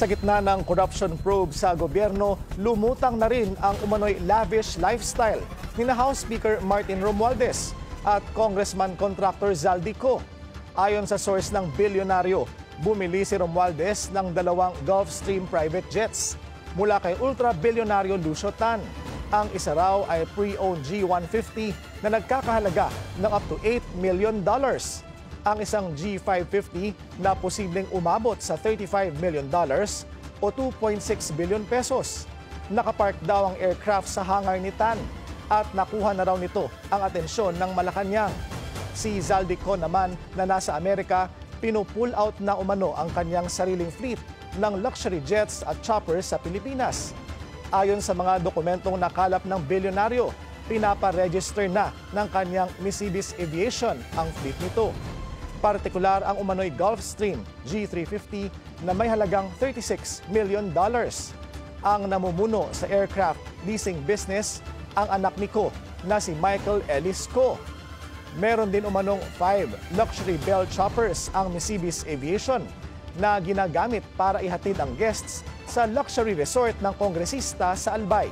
Sa gitna ng corruption probe sa gobyerno, lumutang na rin ang umano'y lavish lifestyle ni na House Speaker Martin Romualdez at Congressman Contractor Zaldico. Ayon sa source ng bilyonaryo, bumili si Romualdez ng 2 Gulfstream private jets mula kay ultra-bilyonaryo Lucio Tan. Ang isa raw ay pre-owned G150 na nagkakahalaga ng up to $8 million. Ang isang G550 na posibleng umabot sa $35 million o 2.6 billion pesos. Nakapark daw ang aircraft sa hangar ni Tan at nakuha na raw nito ang atensyon ng Malacanang. Si Zaldico naman na nasa Amerika, pinupull out na umano ang kanyang sariling fleet ng luxury jets at choppers sa Pilipinas. Ayon sa mga dokumentong nakalap ng bilyonaryo, pinapa-register na ng kanyang Misibis Aviation ang fleet nito. Partikular ang umano'y Gulfstream G350 na may halagang $36 million. Ang namumuno sa aircraft leasing business ang anak ni Ko na si Michael Ellis Ko. Meron din umanong 5 luxury Bell choppers ang Misibis Aviation na ginagamit para ihatid ang guests sa luxury resort ng kongresista sa Albay.